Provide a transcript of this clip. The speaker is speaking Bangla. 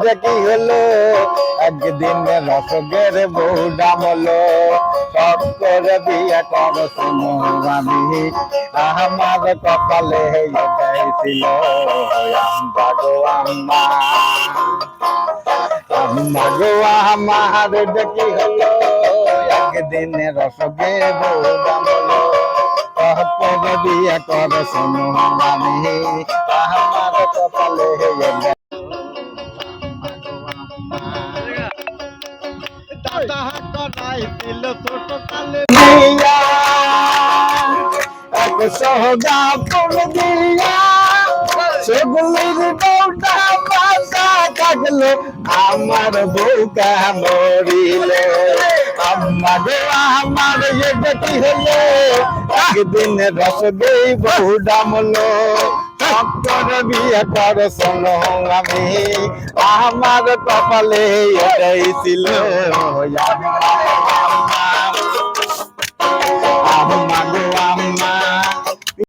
দেখি হলো একদিন রসগের বউ ডামলো সব করে বিয়ে কর শোনো আমি আমার কপালে এটাই ছিল আম্মা গো আম্মা আম্মা গো আমার দেখি হলো একদিন রসগের বউ ডামলো সব করে বিয়ে কর শোনো আমি আমার কপালে এটাই দাদা করাই দিল ছোট কালে এক সহগা ফুল দিয়া সেগুলির বউটা বাসা থাকলো আমার বউকা মরিল আম্মা গো আমার এটা কি হলো একদিন রসগেই বউ ডামলো করে বিয়ে কর শোনো আমি আমার কপালে এটাই ছিল